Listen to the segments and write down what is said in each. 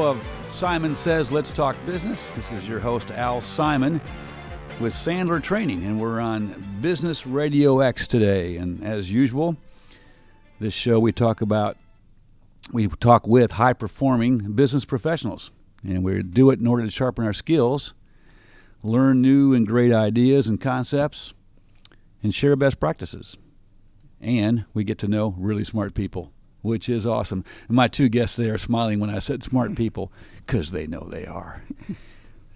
of Simon Says Let's Talk Business. This is your host, Al Simon, with Sandler Training, and we're on Business RadioX today. And as usual, this show we talk with high-performing business professionals, and we do it in order to sharpen our skills, learn new and great ideas and concepts, and share best practices. And we get to know really smart people, which is awesome. And my two guests there are smiling when I said smart people, because they know they are.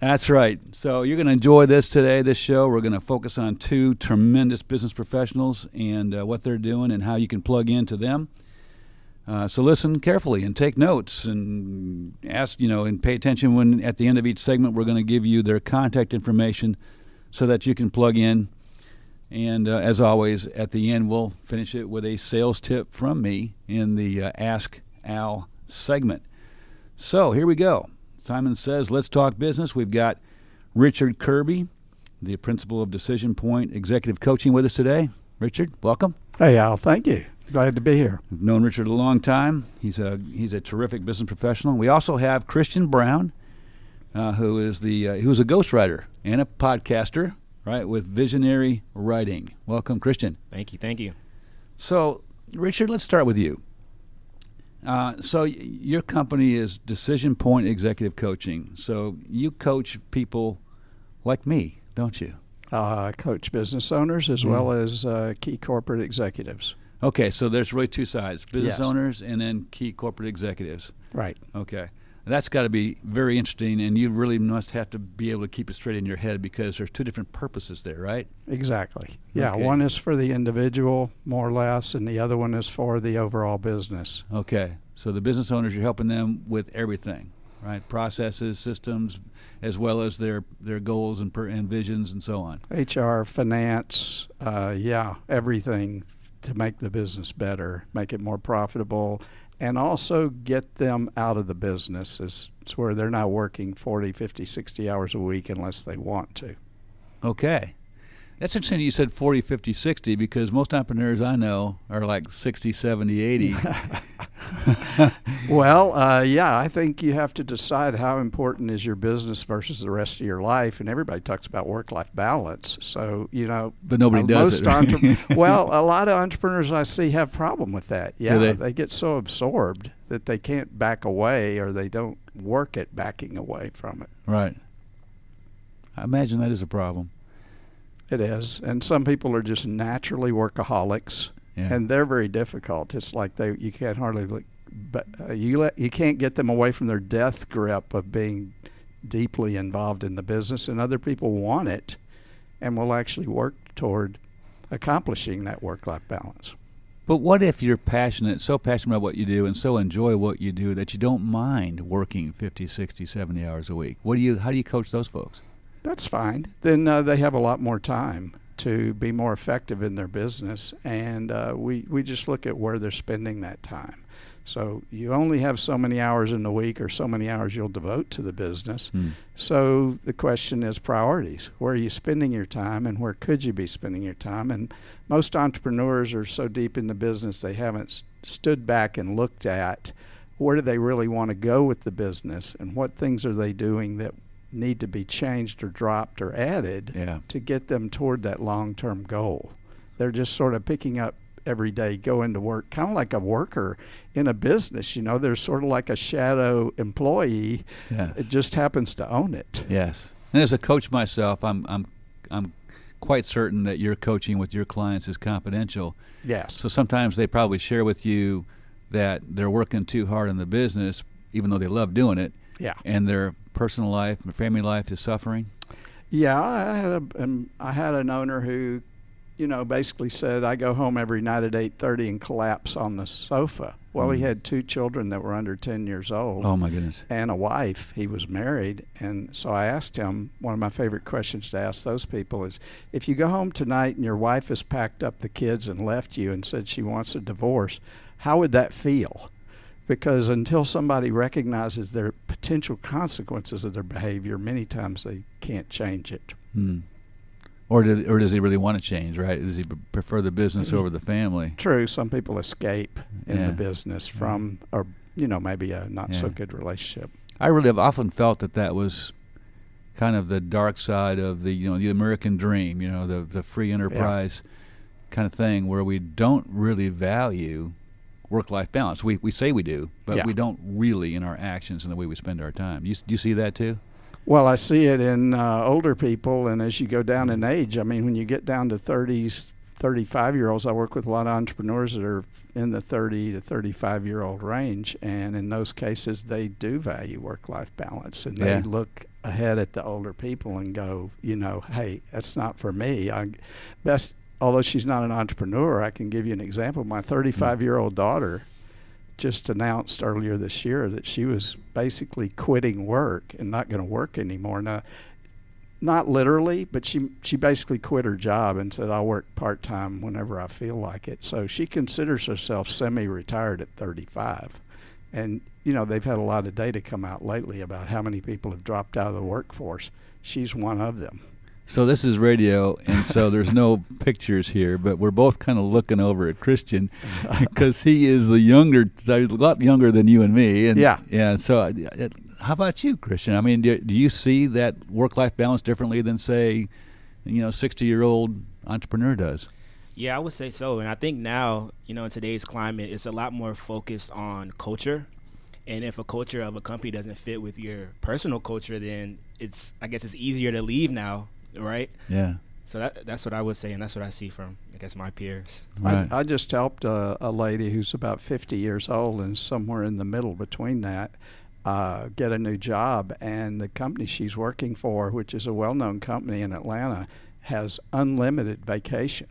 That's right. So you're going to enjoy this today, this show. We're going to focus on two tremendous business professionals and what they're doing and how you can plug into them. So listen carefully and take notes and ask, and pay attention when at the end of each segment we're going to give you their contact information so that you can plug in. And as always, at the end, we'll finish it with a sales tip from me in the Ask Al segment. So here we go. Simon Says, let's talk business. We've got Richard Kirby, the principal of Decision Point Executive Coaching, with us today. Richard, welcome. Hey, Al. Thank you. Glad to be here. We've known Richard a long time. He's a terrific business professional. We also have Christian Brown, who's a ghostwriter and a podcaster, right, with Visionary Writing. Welcome, Christian. Thank you. So, Richard, let's start with you. So your company is Decision Point Executive Coaching. So you coach people like me, don't you? I coach business owners as well as key corporate executives. Okay, so there's really two sides, business Yes. owners and then key corporate executives. Right. Okay. That's got to be very interesting, and you really must have to be able to keep it straight in your head because there's two different purposes there, right? Exactly. Yeah, Okay. One is for the individual, more or less, and the other one is for the overall business. Okay. So the business owners, you're helping them with everything, right? Processes, systems, as well as their goals and visions and so on. HR, finance, everything to make the business better, make it more profitable, and also get them out of the business. It's where they're not working 40, 50, 60 hours a week unless they want to. Okay. That's interesting you said 40, 50, 60 because most entrepreneurs I know are like 60, 70, 80. Well, I think you have to decide how important is your business versus the rest of your life. And everybody talks about work-life balance. So, But nobody does it. Well, a lot of entrepreneurs I see have a problem with that. Yeah, Do they? They get so absorbed that they can't back away or they don't work at backing away from it. Right. I imagine that is a problem. It is. And some people are just naturally workaholics. Yeah. And they're very difficult. It's like you can't hardly look, but you can't get them away from their death grip of being deeply involved in the business. And other people want it, and will actually work toward accomplishing that work-life balance. But what if you're so passionate about what you do, and so enjoy what you do that you don't mind working 50, 60, 70 hours a week? How do you coach those folks? That's fine. Then they have a lot more time to be more effective in their business, and we just look at where they're spending that time. So you only have so many hours in the week or so many hours you'll devote to the business. So the question is priorities. Where are you spending your time, and where could you be spending your time? And most entrepreneurs are so deep in the business they haven't stood back and looked at where do they really want to go with the business, and what things are they doing that need to be changed or dropped or added to get them toward that long-term goal. They're just sort of picking up every day, going to work, kind of like a worker in a business. They're sort of like a shadow employee. Yes. It just happens to own it. Yes. And as a coach myself, I'm quite certain that your coaching with your clients is confidential. Yes. So sometimes they probably share with you that they're working too hard in the business, even though they love doing it. Yeah. And their personal life, their family life is suffering. Yeah, I had an owner who, basically said, I go home every night at 8:30 and collapse on the sofa. Well, he had two children that were under 10 years old. Oh, my goodness. And a wife. He was married. And so I asked him, one of my favorite questions to ask those people is, if you go home tonight and your wife has packed up the kids and left you and said she wants a divorce, how would that feel? Because until somebody recognizes their potential consequences of their behavior, many times they can't change it. Or does he really want to change, right? Does he prefer the business over the family? True. Some people escape in the business from, or maybe a not so good relationship. I really have often felt that was kind of the dark side of the the American dream, the free enterprise kind of thing, where we don't really value work-life balance. We say we do, but we don't really in our actions and the way we spend our time. Do you see that too? Well, I see it in older people, and as you go down in age, I mean, when you get down to 30s, 35-year-olds, I work with a lot of entrepreneurs that are in the 30 to 35-year-old range, and in those cases, they do value work-life balance, and they look ahead at the older people and go, hey, that's not for me. Although she's not an entrepreneur, I can give you an example. My 35-year-old daughter just announced earlier this year that she was basically quitting work and not going to work anymore. Now, not literally, but she basically quit her job and said, I'll work part-time whenever I feel like it. So she considers herself semi-retired at 35. And, they've had a lot of data come out lately about how many people have dropped out of the workforce. She's one of them. So this is radio, and so there's no pictures here, but we're both kind of looking over at Christian because he is a lot younger than you and me. And yeah. So how about you, Christian? I mean, do you see that work-life balance differently than, say, 60-year-old entrepreneur does? Yeah, I would say so. And I think now, in today's climate, it's a lot more focused on culture. And if a culture of a company doesn't fit with your personal culture, then I guess it's easier to leave now. Right? Yeah. So that's what I would say, and that's what I see from, I guess, my peers. Right. I just helped a lady who's about 50 years old and somewhere in the middle between that get a new job, and the company she's working for, which is a well-known company in Atlanta, has unlimited vacation,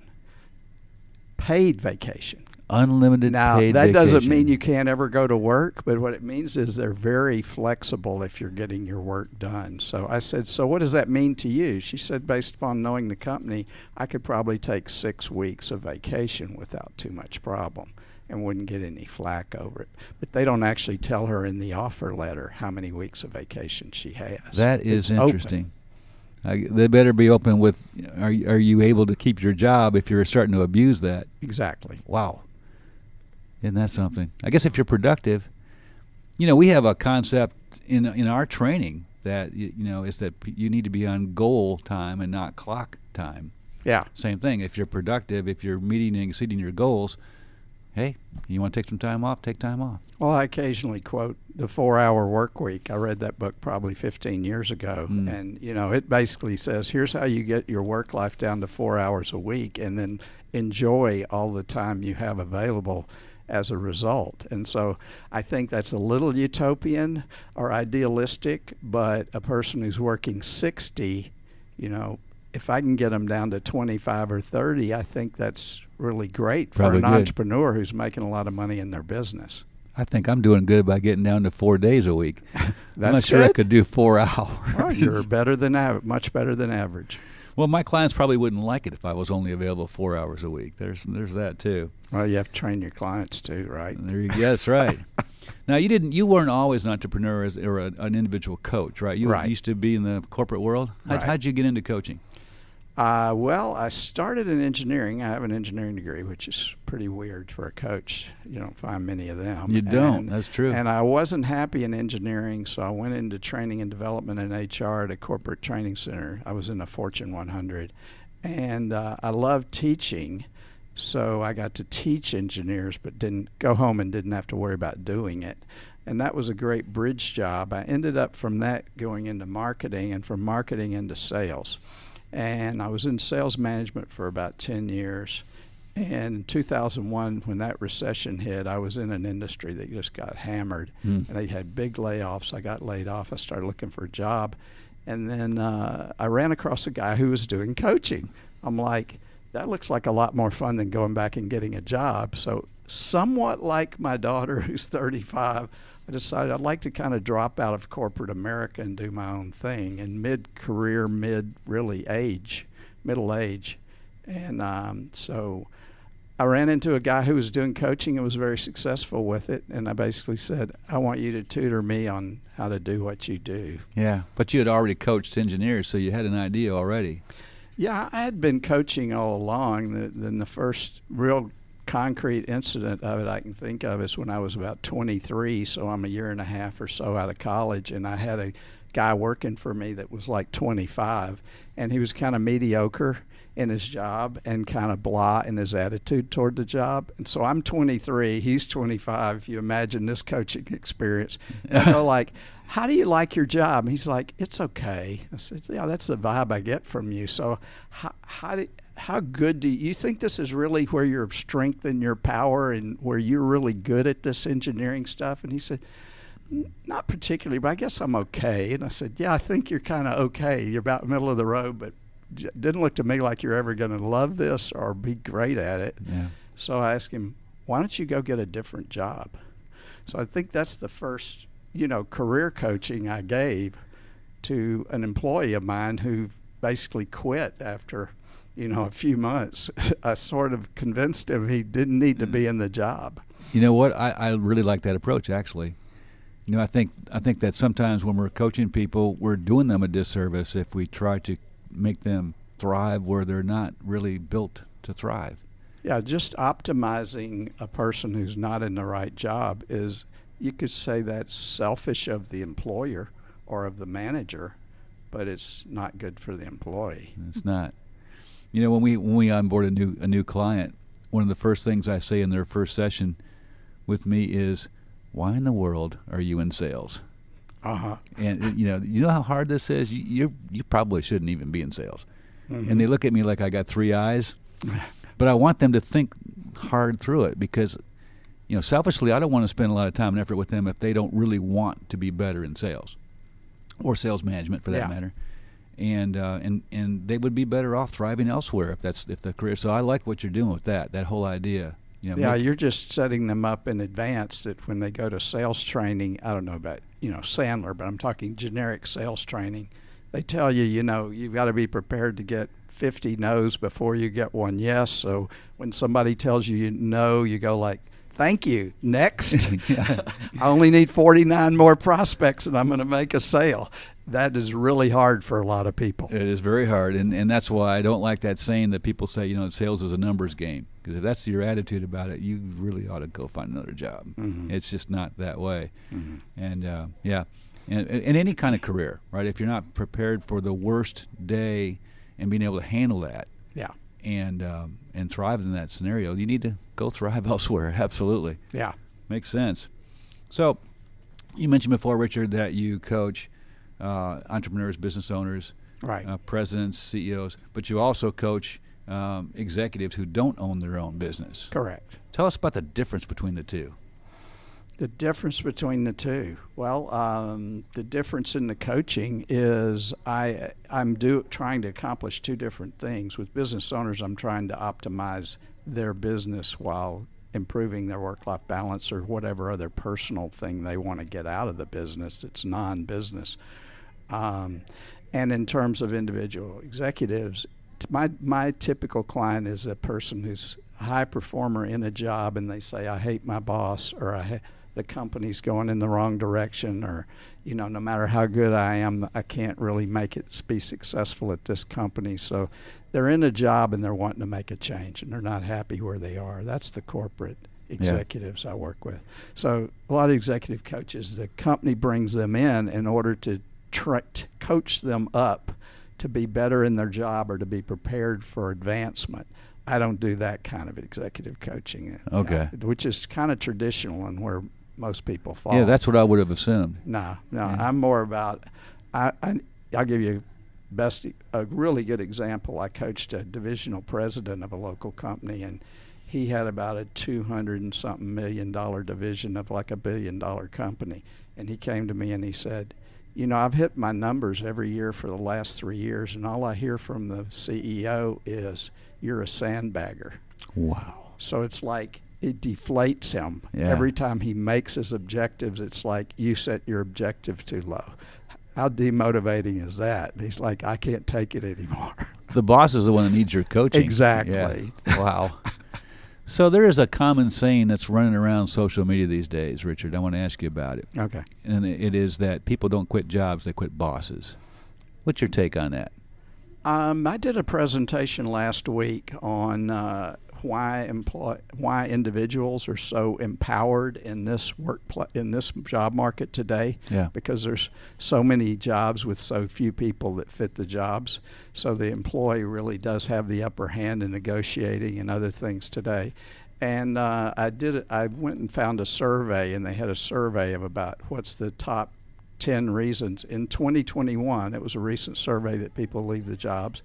paid vacation. Unlimited now, paid that vacation. doesn't mean you can't ever go to work, but what it means is they're very flexible if you're getting your work done. So I said, so what does that mean to you? She said, based upon knowing the company, I could probably take 6 weeks of vacation without too much problem and wouldn't get any flack over it. But they don't actually tell her in the offer letter how many weeks of vacation she has. That is interesting. They better be open with, are you able to keep your job if you're starting to abuse that? Exactly. Wow. Isn't that something? I guess if you're productive, we have a concept in our training that, is that you need to be on goal time and not clock time. Yeah. Same thing. If you're productive, if you're meeting and exceeding your goals, hey, you want to take some time off, take time off. Well, I occasionally quote The 4-Hour Work Week. I read that book probably 15 years ago. And, it basically says, here's how you get your work life down to 4 hours a week and then enjoy all the time you have available as a result. And so I think that's a little utopian or idealistic, but a person who's working 60, if I can get them down to 25 or 30, I think that's really great for an entrepreneur who's making a lot of money in their business. I think I'm doing good by getting down to 4 days a week. That's I'm not sure I could do 4 hours. Well, you're better than much better than average. Well, my clients probably wouldn't like it if I was only available 4 hours a week. There's that too. Well, you have to train your clients too, right? That's right. Now, you weren't always an entrepreneur or an individual coach, right? You used to be in the corporate world. How'd you get into coaching? Well, I started in engineering. I have an engineering degree, which is pretty weird for a coach. You don't find many of them. You don't. That's true. And I wasn't happy in engineering, so I went into training and development in HR at a corporate training center. I was in a Fortune 100. And I loved teaching, so I got to teach engineers, but didn't go home and didn't have to worry about doing it. And that was a great bridge job. I ended up from that going into marketing, and from marketing into sales. And I was in sales management for about 10 years. And in 2001, when that recession hit, I was in an industry that just got hammered. And they had big layoffs. I got laid off. I started looking for a job. And then I ran across a guy who was doing coaching. I'm like, that looks like a lot more fun than going back and getting a job. So somewhat like my daughter, who's 35, I decided I'd like to kind of drop out of corporate America and do my own thing in mid-career, middle age. And so I ran into a guy who was doing coaching and was very successful with it. And I basically said, I want you to tutor me on how to do what you do. Yeah, but you had already coached engineers, so you had an idea already. Yeah, I had been coaching all along. Then the first real concrete incident of it I can think of is when I was about 23, so I'm a year and a half or so out of college, and I had a guy working for me that was like 25, and he was kind of mediocre in his job and kind of blah in his attitude toward the job. And so I'm 23, he's 25. If you imagine this coaching experience, and I go like, how do you like your job? And he's like, it's okay. I said, yeah, that's the vibe I get from you. So how good do you think this is really where your strength and your power and where you're really good at this engineering stuff? And he said, not particularly, but I guess I'm okay. And I said, yeah, I think you're kind of okay. You're about middle of the road, but didn't look to me like you're ever going to love this or be great at it. Yeah. So I asked him, why don't you go get a different job? So I think that's the first, career coaching I gave to an employee of mine who basically quit after, a few months. I sort of convinced him he didn't need to be in the job. You know what? I really like that approach, actually. I think that sometimes when we're coaching people, we're doing them a disservice if we try to make them thrive where they're not really built to thrive. Yeah, just optimizing a person who's not in the right job is, you could say that's selfish of the employer or of the manager, but it's not good for the employee. It's not. When we onboard a new client, one of the first things I say in their first session with me is, why in the world are you in sales? Uh-huh. And you know how hard this is? You probably shouldn't even be in sales. Mm-hmm. And they look at me like I got three eyes. But I want them to think hard through it because, selfishly, I don't want to spend a lot of time and effort with them if they don't really want to be better in sales or sales management for that matter. And they would be better off thriving elsewhere if the career. So I like what you're doing with that whole idea. You're just setting them up in advance that when they go to sales training, I don't know about, Sandler, but I'm talking generic sales training. They tell you, you've got to be prepared to get 50 no's before you get one yes. So when somebody tells you no, you go like, thank you, next. I only need 49 more prospects and I'm going to make a sale. That is really hard for a lot of people. It is very hard, and that's why I don't like that saying that people say, sales is a numbers game. Because if that's your attitude about it, you really ought to go find another job. Mm-hmm. It's just not that way. Mm-hmm. And, and in any kind of career, right, if you're not prepared for the worst day and being able to handle that and thrive in that scenario, you need to go thrive elsewhere. Absolutely. Yeah. Makes sense. So you mentioned before, Richard, that you coach entrepreneurs, business owners, right, presidents, CEOs, but you also coach executives who don't own their own business. Correct. Tell us about the difference between the two. The difference between the two. Well, the difference in the coaching is I'm trying to accomplish two different things. With business owners, I'm trying to optimize their business while improving their work-life balance or whatever other personal thing they want to get out of the business that's non-business. And in terms of individual executives, my typical client is a person who's a high performer in a job and they say, I hate my boss, or the company's going in the wrong direction, or no matter how good I am, I can't really make it be successful at this company. So they're in a job and they're wanting to make a change and they're not happy where they are. That's the corporate executives I work with. So a lot of executive coaches, the company brings them in order to coach them up to be better in their job or to be prepared for advancement. I don't do that kind of executive coaching. Okay. Which is kind of traditional and where most people fall. Yeah, that's what I would have assumed. No, I'm more about, I'll give you a really good example. I coached a divisional president of a local company, and he had about a $200-and-something million division of like $1 billion company. And he came to me and he said, I've hit my numbers every year for the last 3 years, and all I hear from the CEO is, you're a sandbagger. Wow. So it's like it deflates him. Yeah. Every time he makes his objectives, it's like you set your objective too low. How demotivating is that? And he's like, I can't take it anymore. The boss is the one that needs your coaching. Exactly. Yeah. Wow. So there is a common saying that's running around social media these days, Richard. I want to ask you about it. Okay. And it is that people don't quit jobs, they quit bosses. What's your take on that? I did a presentation last week on why individuals are so empowered in this in this job market today. Yeah. Because there's so many jobs with so few people that fit the jobs. So the employee really does have the upper hand in negotiating and other things today. And I went and found a survey, and they had a survey of about what's the top 10 reasons in 2021. It was a recent survey that people leave the jobs,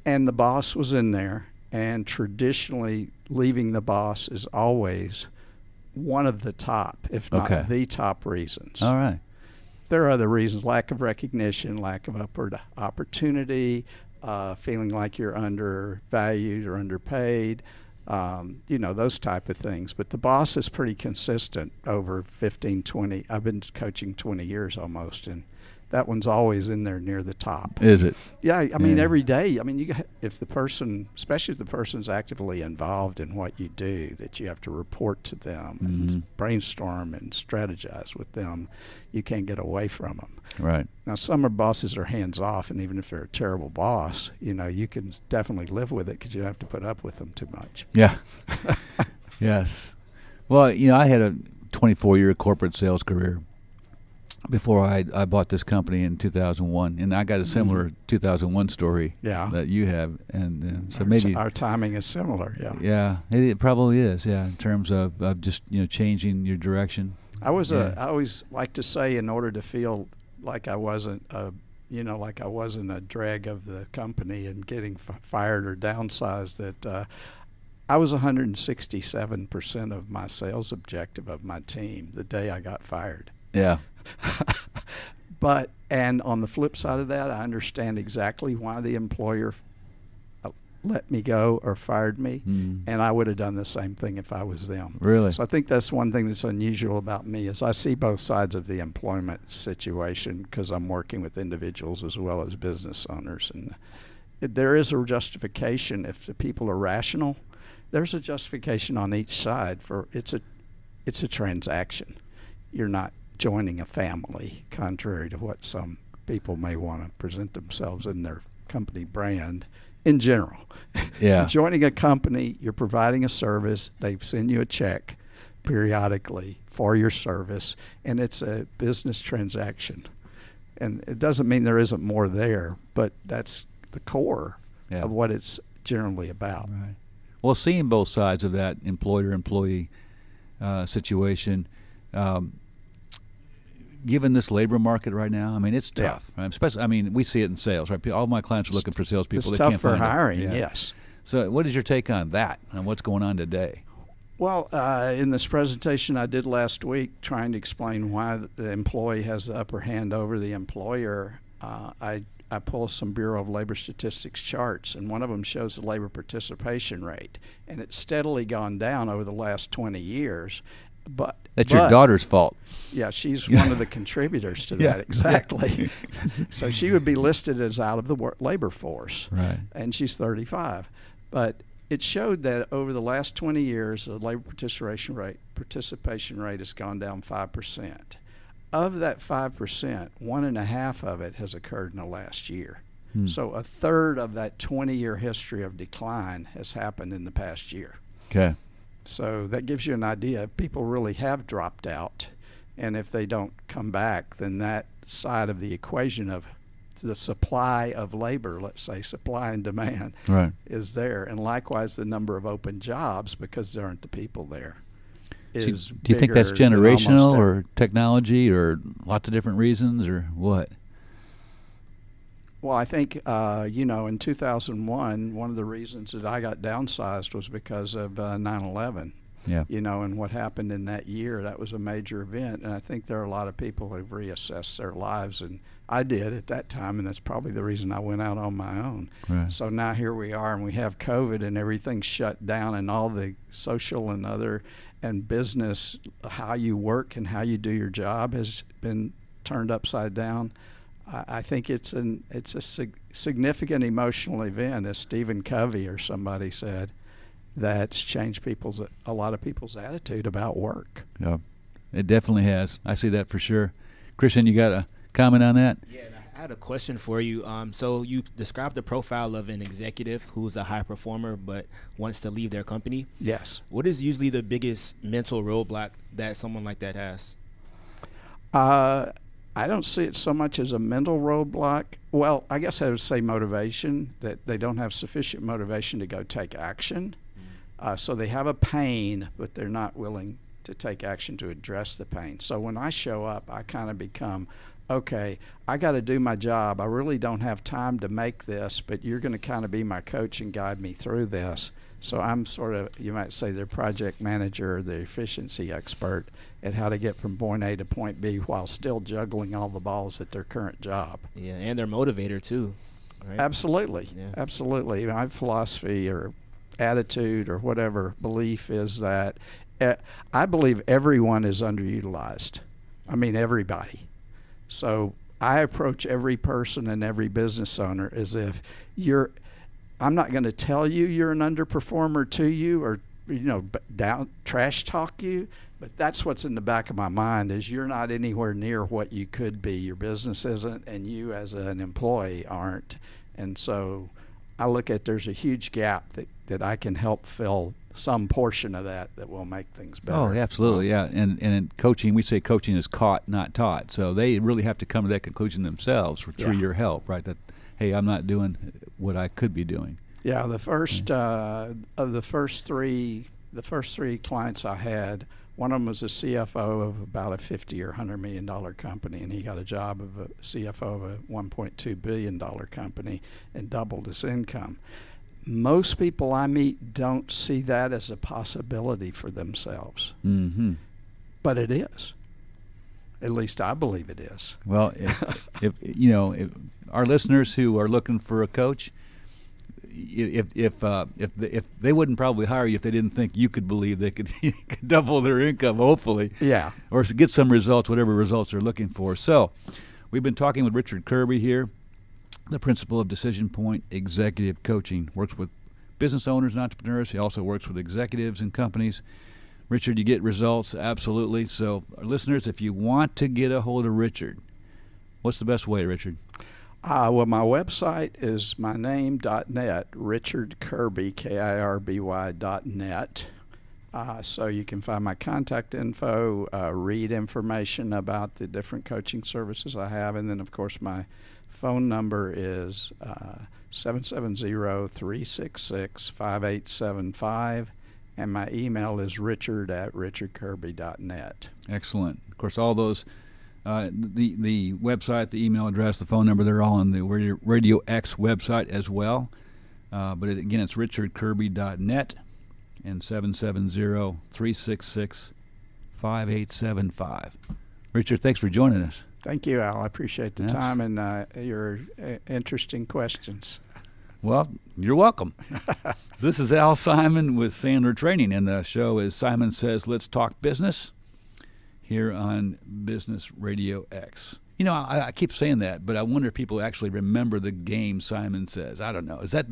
and the boss was in there. And traditionally, leaving the boss is always one of the top, if not the top reasons. All right. There are other reasons: lack of recognition, lack of upward opportunity, feeling like you're undervalued or underpaid. Those type of things. But the boss is pretty consistent over 15, 20. I've been coaching 20 years almost, and that one's always in there near the top. Is it? Yeah, I mean, every day. I mean, if the person, especially if the person's actively involved in what you do, that you have to report to them and brainstorm and strategize with them, you can't get away from them. Right. Now, some bosses are hands off, and even if they're a terrible boss, you can definitely live with it because you don't have to put up with them too much. Yeah. Yes. Well, I had a 24-year corporate sales career before I bought this company in 2001, and I got a similar 2001 story that you have, and so maybe our timing is similar. Yeah, it probably is. Yeah, in terms of just changing your direction. I always like to say, in order to feel like I wasn't a drag of the company and getting fired or downsized, that I was 167% of my sales objective of my team the day I got fired. Yeah. And on the flip side of that, I understand exactly why the employer let me go or fired me, and I would have done the same thing if I was them. Really? So I think that's one thing that's unusual about me, is I see both sides of the employment situation because I'm working with individuals as well as business owners, and there is a justification. If the people are rational, there's a justification on each side for it's a transaction. You're not joining a family, contrary to what some people may want to present themselves in their company brand in general. Yeah. Joining a company, you're providing a service, they send you a check periodically for your service, and it's a business transaction. And it doesn't mean there isn't more there, but that's the core of what it's generally about. Right. Well, seeing both sides of that employer-employee situation, given this labor market right now, I mean, it's tough. Right? Especially, we see it in sales, right? All my clients are looking for salespeople. It's they tough can't for find hiring, them. yes. So what is your take on that and what's going on today? Well, in this presentation I did last week trying to explain why the employee has the upper hand over the employer, I pull some Bureau of Labor Statistics charts, and one of them shows the labor participation rate, and it's steadily gone down over the last 20 years. But that's your daughter's fault. Yeah, she's one of the contributors to that, exactly. So she would be listed as out of the labor force, right? And she's 35. But it showed that over the last 20 years, the labor participation rate has gone down 5%. Of that 5%, 1.5 of it has occurred in the last year. So a third of that 20-year history of decline has happened in the past year. Okay. So that gives you an idea. People really have dropped out, and if they don't come back, then that side of the equation of the supply of labor, let's say supply and demand, is there. And likewise, the number of open jobs, because there aren't the people there, is do you think that's generational or technology or lots of different reasons or what? Well, I think, in 2001, one of the reasons that I got downsized was because of 9/11. Yeah. And what happened in that year, that was a major event. And I think there are a lot of people who've reassessed their lives. And I did at that time, and that's probably the reason I went out on my own. Right. So now here we are, and we have COVID, and everything's shut down, and all the social and other and business, how you work and how you do your job has been turned upside down. I think it's a significant emotional event, as Stephen Covey or somebody said, that's changed a lot of people's attitude about work. Yeah, it definitely has. I see that for sure. Christian, you got a comment on that? Yeah, I had a question for you. So you described the profile of an executive who's a high performer but wants to leave their company. Yes. What is usually the biggest mental roadblock that someone like that has? I don't see it so much as a mental roadblock. Well, I guess I would say motivation, that they don't have sufficient motivation to go take action. So they have a pain, but they're not willing to take action to address the pain. So when I show up, I kind of become, okay, I got to do my job. I really don't have time to make this, but you're going to kind of be my coach and guide me through this. So I'm sort of, you might say, the project manager or the efficiency expert at how to get from point A to point B while still juggling all the balls at their current job. Yeah, and their motivator too, right? Absolutely. Yeah. Absolutely. My philosophy or attitude or whatever belief is that I believe everyone is underutilized. I mean, everybody. So I approach every person and every business owner as if I'm not going to tell you you're an underperformer to you or, trash talk you, but that's what's in the back of my mind is you're not anywhere near what you could be. Your business isn't, and you as an employee aren't. And so I look at there's a huge gap that I can help fill some portion of that will make things better. Oh, absolutely, yeah. And in coaching, we say coaching is caught, not taught. So they really have to come to that conclusion themselves through your help, right? That, hey, I'm not doing what I could be doing. Yeah, the first of the first three clients I had, one of them was a CFO of about a $50 or $100 million company, and he got a job of a CFO of a $1.2 billion company and doubled his income. Most people I meet don't see that as a possibility for themselves. Mm-hmm. But it is. At least I believe it is. Well, if our listeners who are looking for a coach, if they wouldn't probably hire you if they didn't think you could believe they could double their income, hopefully. Yeah. Or get some results, whatever results they're looking for. So, we've been talking with Richard Kirby here, the principal of Decision Point Executive Coaching. Works with business owners and entrepreneurs. He also works with executives and companies. Richard, you get results, absolutely. So, our listeners, if you want to get a hold of Richard, what's the best way, Richard? Well, my website is myname.net, Richard Kirby, KIRBY.net. So you can find my contact info, read information about the different coaching services I have, and then, of course, my phone number is 770-366-5875, and my email is richard@richardkirby.net. Excellent. Of course, all those, the website, the email address, the phone number, they're all on the RadioX website as well. But again, it's richardkirby.net and 770-366-5875. Richard, thanks for joining us. Thank you, Al. I appreciate the time and your interesting questions. Well, you're welcome. This is Al Simon with Sandler Training, and the show is Simon Says Let's Talk Business here on Business Radio X. I keep saying that, but I wonder if people actually remember the game Simon Says. I don't know. Is that...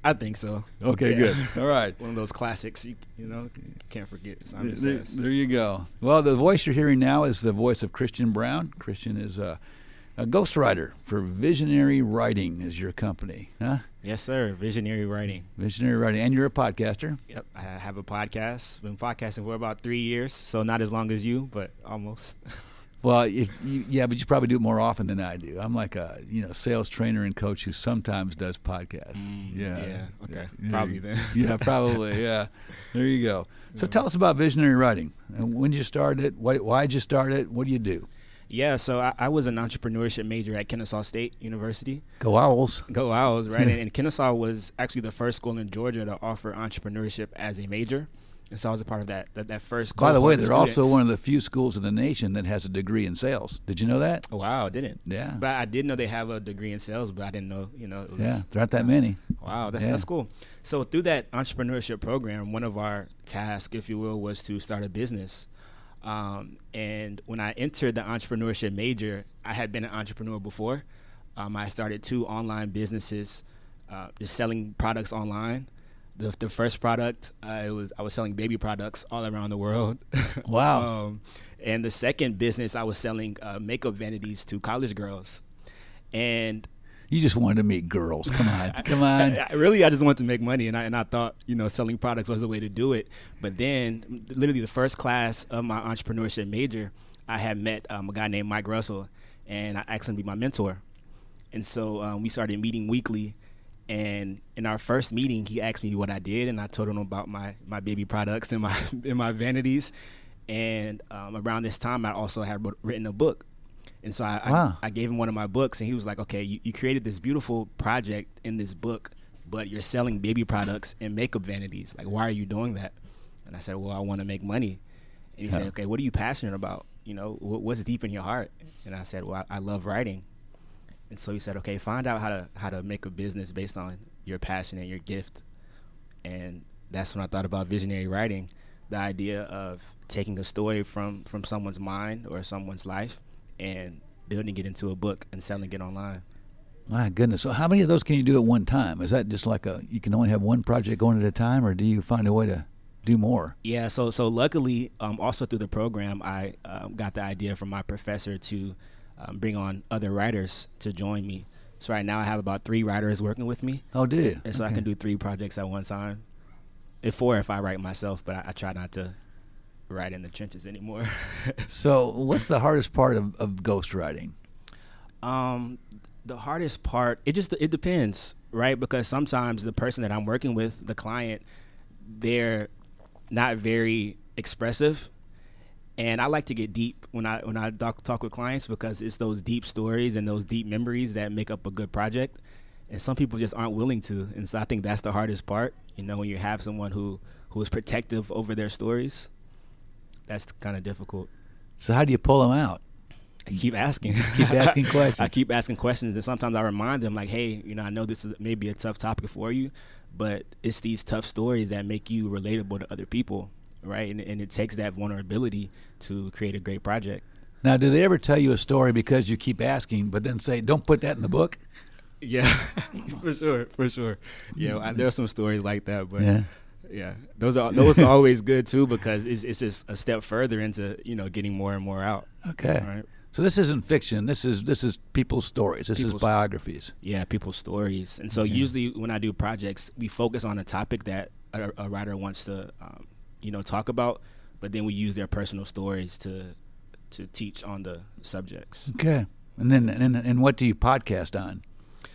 I think so. Okay, good. All right. One of those classics, you can't forget. Simon Says. There you go. Well, the voice you're hearing now is the voice of Christian Brown. Christian is a ghostwriter for Visionary Writing is your company, huh? Yes, sir. Visionary Writing. Visionary Writing. And you're a podcaster. Yep. I have a podcast. Been podcasting for about 3 years, so not as long as you, but almost. Well, but you probably do it more often than I do. I'm like a sales trainer and coach who sometimes does podcasts. Yeah. Okay. Probably then. Yeah, probably. Yeah. There you go. So tell us about Visionary Writing. When did you start it? Why did you start it? What do you do? Yeah, so I was an entrepreneurship major at Kennesaw State University. Go Owls. Go Owls, right? and Kennesaw was actually the first school in Georgia to offer entrepreneurship as a major. And so I was a part of that first cohort. By the way, they're students. also one of the few schools in the nation that has a degree in sales. Did you know that? Oh, wow, I didn't. Yeah. But I did know they have a degree in sales, but I didn't know, it was, yeah, there aren't that many. Wow, that's cool. So through that entrepreneurship program, one of our tasks, if you will, was to start a business. And when I entered the entrepreneurship major, I had been an entrepreneur before. I started 2 online businesses, just selling products online. The first product, I was selling baby products all around the world. Wow. And the second business, I was selling makeup vanities to college girls. And you just wanted to meet girls. Come on, come on. Really, I just wanted to make money, and I thought, selling products was the way to do it. But then, literally, the first class of my entrepreneurship major, I had met a guy named Mike Russell, and I asked him to be my mentor. And so we started meeting weekly. And in our first meeting, he asked me what I did, and I told him about my baby products and my vanities. And around this time, I also had written a book. And so I gave him one of my books, and he was like, okay, you created this beautiful project in this book, but you're selling baby products and makeup vanities. Like, why are you doing that? And I said, well, I want to make money. And he said, okay, what are you passionate about? What's deep in your heart? And I said, well, I love writing. And so he said, okay, find out how to make a business based on your passion and your gift. And that's when I thought about visionary writing, the idea of taking a story from someone's mind or someone's life and building it into a book and selling it online. My goodness. So how many of those can you do at one time? Is that just like you can only have one project going at a time, or do you find a way to do more? Yeah, so luckily, also through the program, I got the idea from my professor to bring on other writers to join me. So right now I have about 3 writers working with me. Oh, do you? And so I can do 3 projects at one time. 4 if I write myself, but I try not to write in the trenches anymore. So what's the hardest part of ghostwriting? The hardest part, it depends, right? Because sometimes the person that I'm working with, the client, they're not very expressive. And I like to get deep when I talk with clients, because it's those deep stories and those deep memories that make up a good project. And some people just aren't willing to. And so I think that's the hardest part, when you have someone who is protective over their stories. That's kind of difficult. So how do you pull them out? I keep asking. Just keep asking questions. I keep asking questions, and sometimes I remind them, like, hey, I know this is maybe a tough topic for you, but it's these tough stories that make you relatable to other people, right? And it takes that vulnerability to create a great project. Now, do they ever tell you a story because you keep asking, but then say, don't put that in the book? Yeah, for sure. Yeah, there are some stories like that, but yeah, those are always good too, because it's just a step further into getting more and more out. Okay, right? So this isn't fiction. This is people's stories. This is biographies. Yeah, people's stories. And so usually when I do projects, we focus on a topic that a writer wants to talk about, but then we use their personal stories to teach on the subjects. Okay, and then what do you podcast on?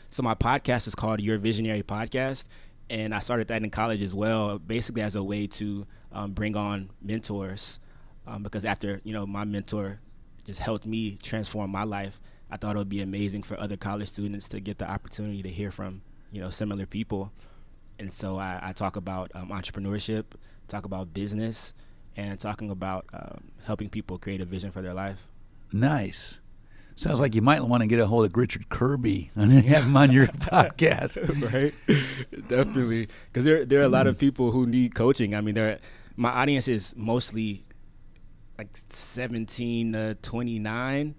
So my podcast is called Your Visionary Podcast, and I started that in college as well, basically as a way to bring on mentors, because after my mentor just helped me transform my life, I thought it would be amazing for other college students to get the opportunity to hear from similar people. And so I talk about entrepreneurship, talk about business, and talking about helping people create a vision for their life. Nice. Sounds like you might want to get a hold of Richard Kirby and have him on your podcast. Right? Definitely. Because there are a lot of people who need coaching. I mean, my audience is mostly like 17 to 29.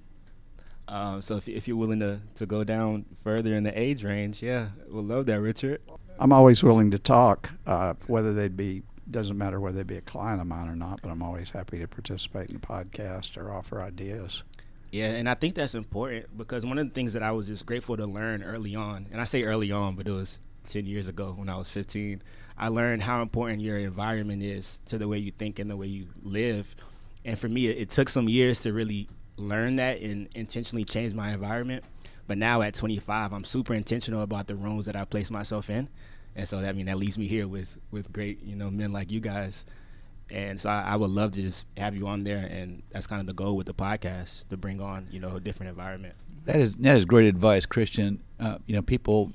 So if you're willing to go down further in the age range, we'll love that, Richard. I'm always willing to talk, doesn't matter whether they be a client of mine or not, but I'm always happy to participate in the podcast or offer ideas. Yeah, and I think that's important, because one of the things that I was just grateful to learn early on, and I say early on, but it was 10 years ago when I was 15, I learned how important your environment is to the way you think and the way you live. And for me, it took some years to really learn that and intentionally change my environment. But now at 25, I'm super intentional about the rooms that I place myself in. And so that leaves me here with great, men like you guys. And so I would love to just have you on there, and that's kind of the goal with the podcast, to bring on, a different environment. That is great advice, Christian. People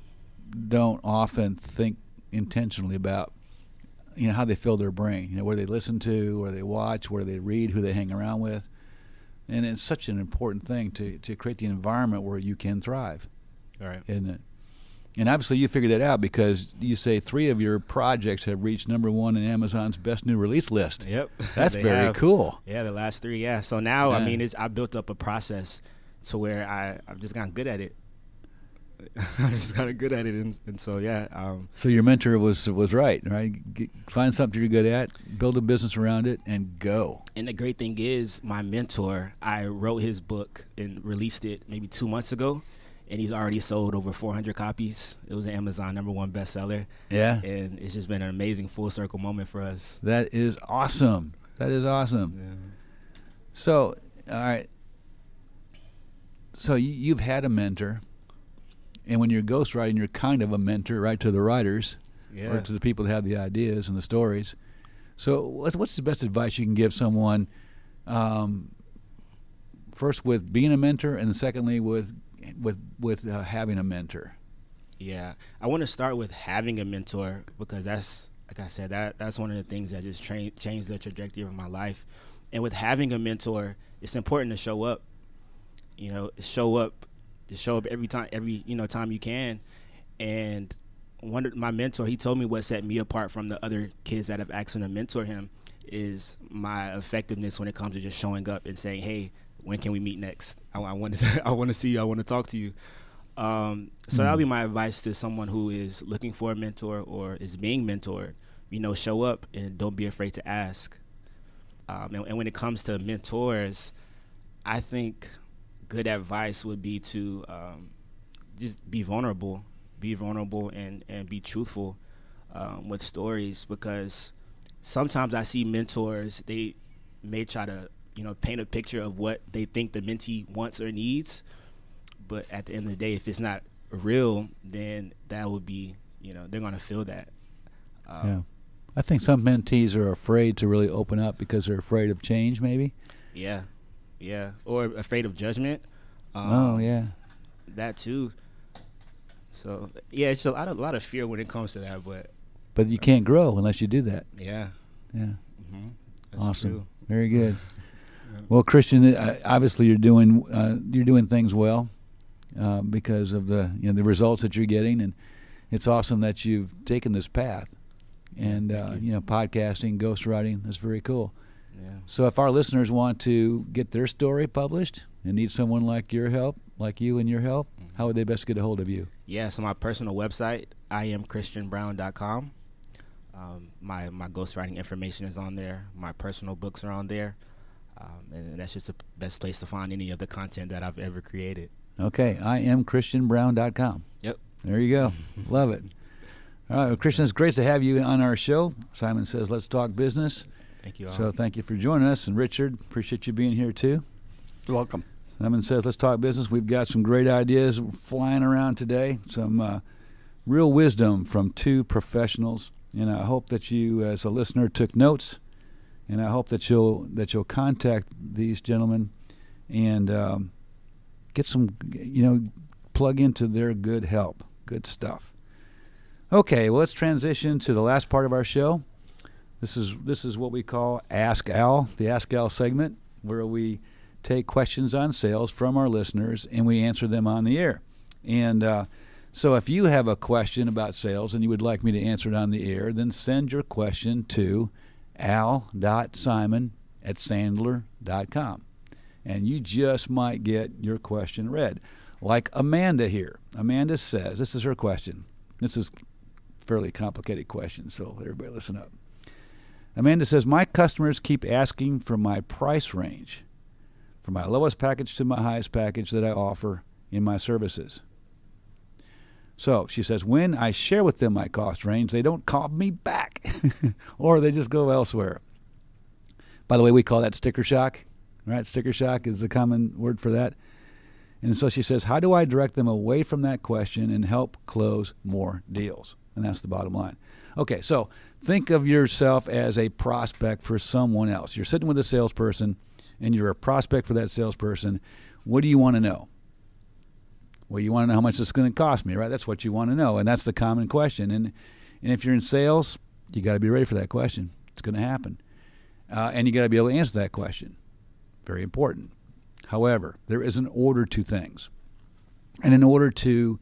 don't often think intentionally about, how they fill their brain, where they listen to, where they watch, where they read, who they hang around with. And it's such an important thing to create the environment where you can thrive. All right. Isn't it? And obviously you figured that out, because you say 3 of your projects have reached #1 in Amazon's best new release list. Yep. That's very cool. Yeah, the last 3, yeah. So now, I built up a process to where I've just gotten good at it. I just got good at it, and so so your mentor was right? Find something you're good at, build a business around it, and go. And the great thing is, my mentor, I wrote his book and released it maybe 2 months ago, and he's already sold over 400 copies. It was an Amazon #1 bestseller. Yeah. And it's just been an amazing full circle moment for us. That is awesome. That is awesome. Yeah. So, all right. So you've had a mentor, and when you're ghostwriting, you're kind of a mentor, right, to the writers, or to the people that have the ideas and the stories. So what's the best advice you can give someone, first with being a mentor, and then secondly with having a mentor? Yeah, I want to start with having a mentor, because that's, like I said, that's one of the things that just changed the trajectory of my life. And with having a mentor, it's important to show up. Show up every time you can. And my mentor, he told me what set me apart from the other kids that have asked him to mentor him is my effectiveness when it comes to just showing up and saying, hey, when can we meet next? I want to see you. I want to talk to you. So that'll be my advice to someone who is looking for a mentor or is being mentored. Show up and don't be afraid to ask. And when it comes to mentors, I think good advice would be to just be vulnerable and be truthful with stories, because sometimes I see mentors, they may try to paint a picture of what they think the mentee wants or needs, but at the end of the day, if it's not real, then that would be, they're going to feel that. Yeah. I think some mentees are afraid to really open up because they're afraid of change, maybe. Yeah, or afraid of judgment. That too. So yeah, it's a lot of fear when it comes to that, but you can't grow unless you do that. Yeah. Mm-hmm. That's awesome. True. Very good. Well, Christian, obviously you're doing things well because of the results that you're getting, and it's awesome that you've taken this path. And podcasting, ghostwriting, that's very cool. Yeah. So if our listeners want to get their story published and need someone like you and your help, how would they best get a hold of you? Yeah, so my personal website, IamChristianBrown.com. My ghostwriting information is on there. My personal books are on there. And that's just the best place to find any of the content that I've ever created. Okay, IamChristianBrown.com. Yep. There you go. Love it. All right, well, Christian, it's great to have you on our show. Simon says, let's talk business. Thank you all. So thank you for joining us. And Richard, appreciate you being here too. You're welcome. Simon says, let's talk business. We've got some great ideas flying around today, some real wisdom from two professionals. And I hope that you, as a listener, took notes. And I hope that you'll contact these gentlemen and get some, plug into their good help, good stuff. Okay, well, let's transition to the last part of our show. This is what we call Ask Al, the Ask Al segment, where we take questions on sales from our listeners and we answer them on the air. And so if you have a question about sales and you would like me to answer it on the air, then send your question to al.simon@sandler.com. And you just might get your question read. Like Amanda here. Amanda says, this is her question. This is fairly complicated question, so everybody listen up. Amanda says, my customers keep asking for my price range, from my lowest package to my highest package that I offer in my services. So she says, when I share with them my cost range, they don't call me back, or they just go elsewhere. By the way, we call that sticker shock, right? Sticker shock is the common word for that. And so she says, how do I direct them away from that question and help close more deals? And that's the bottom line. Okay, so think of yourself as a prospect for someone else. You're sitting with a salesperson, and you're a prospect for that salesperson. What do you want to know? Well, you want to know how much it's going to cost me, right? That's what you want to know, and that's the common question. And if you're in sales, you got to be ready for that question. It's going to happen. And you got to be able to answer that question. Very important. However, there is an order to things. And in order to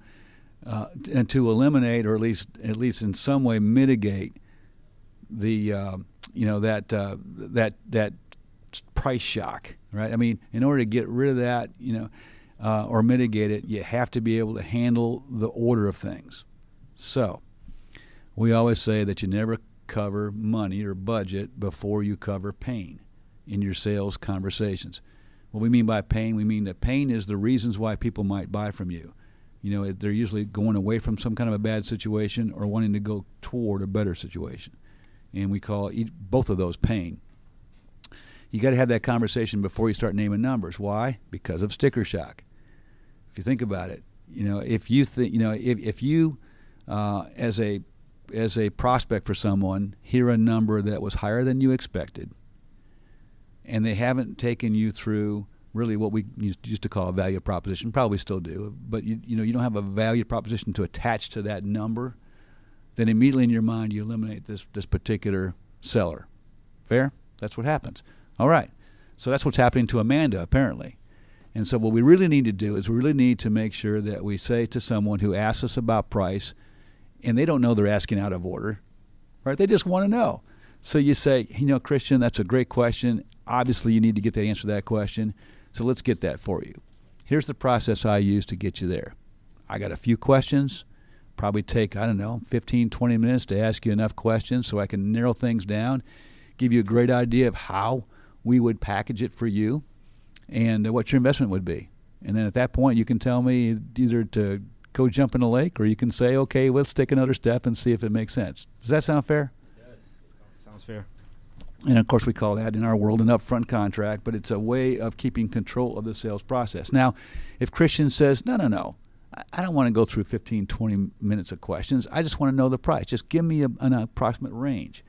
eliminate, or at least in some way mitigate the that price shock, right? I mean, in order to get rid of that, or mitigate it, you have to be able to handle the order of things. So we always say that you never cover money or budget before you cover pain in your sales conversations. What we mean by pain, we mean that pain is the reasons why people might buy from you. They're usually going away from some kind of a bad situation or wanting to go toward a better situation. And we call both of those pain. You got to have that conversation before you start naming numbers. Why? Because of sticker shock. If you think about it, if you think, if you as a prospect for someone hear a number that was higher than you expected, and they haven't taken you through really what we used to call a value proposition, probably still do, but you don't have a value proposition to attach to that number, then immediately in your mind you eliminate this particular seller. Fair? That's what happens. All right. So that's what's happening to Amanda, apparently. And so what we really need to do is we really need to make sure that we say to someone who asks us about price, and they don't know they're asking out of order, right? They just want to know. So you say, Christian, that's a great question. Obviously, you need to get the answer to that question. So let's get that for you. Here's the process I use to get you there. I got a few questions. Probably take, 15, 20 minutes to ask you enough questions so I can narrow things down, give you a great idea of how we would package it for you and what your investment would be. And then at that point, you can tell me either to go jump in a lake or you can say, okay, let's take another step and see if it makes sense. Does that sound fair? It does. Sounds fair. And, of course, we call that in our world an upfront contract, but it's a way of keeping control of the sales process. Now, if Christian says, no, I don't want to go through 15, 20 minutes of questions. I just want to know the price. Just give me an approximate range.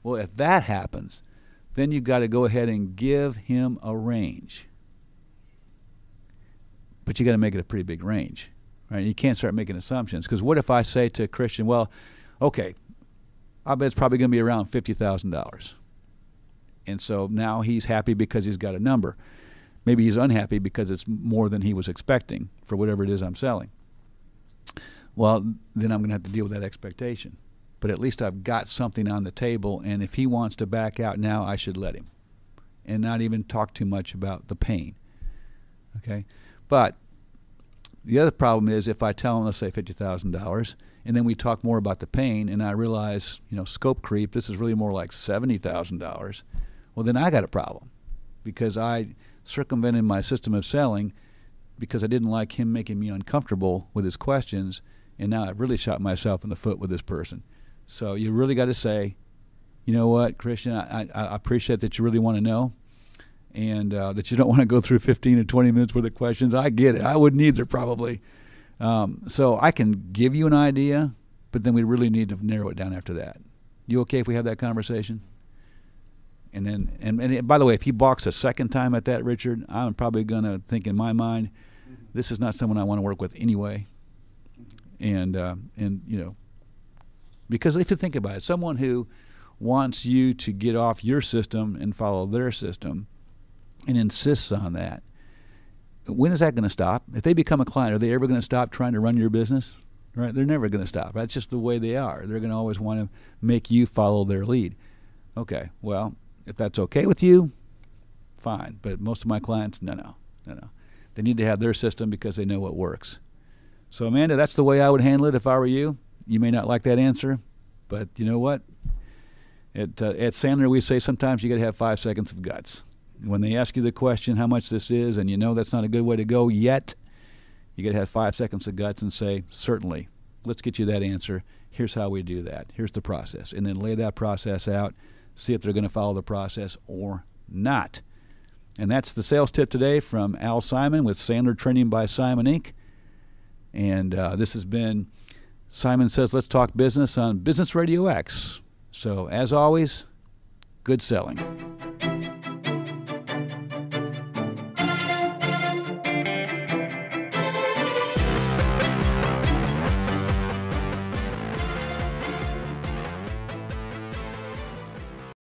Well, if that happens, then you've got to go ahead and give him a range. But you got to make it a pretty big range, right? You can't start making assumptions, because what if I say to Christian, well, okay, I bet it's probably going to be around $50,000. And so now he's happy because he's got a number. Maybe he's unhappy because it's more than he was expecting for whatever it is I'm selling. Well, then I'm going to have to deal with that expectation. But at least I've got something on the table, and if he wants to back out now, I should let him and not even talk too much about the pain. Okay? But the other problem is if I tell him, let's say $50,000, and then we talk more about the pain, and I realize, scope creep, this is really more like $70,000, well, then I got a problem because I circumvented my system of selling because I didn't like him making me uncomfortable with his questions, and now I've really shot myself in the foot with this person. So you really got to say, you know what, Christian, I appreciate that you really want to know, and that you don't want to go through 15 or 20 minutes worth of questions. I get it. I wouldn't either, probably. So I can give you an idea, but then we really need to narrow it down after that. You okay if we have that conversation? And then, and by the way, if he balks a second time at that, Richard, I'm probably going to think in my mind, this is not someone I want to work with anyway. And because if you think about it, someone who wants you to get off your system and follow their system and insists on that, when is that going to stop? If they become a client, are they ever going to stop trying to run your business? Right? They're never going to stop. That's just the way they are. They're going to always want to make you follow their lead. Okay, well, if that's okay with you, fine. But most of my clients, no. They need to have their system because they know what works. So, Amanda, that's the way I would handle it if I were you. You may not like that answer, but you know what? At Sandler, we say sometimes you got to have 5 seconds of guts. When they ask you the question how much this is, and you know that's not a good way to go yet, you got to have 5 seconds of guts and say, certainly, let's get you that answer. Here's how we do that. Here's the process. And then lay that process out, see if they're going to follow the process or not. And that's the sales tip today from Al Simon with Sandler Training by Simon Inc. And this has been Simon Says Let's Talk Business on Business RadioX. So as always, good selling.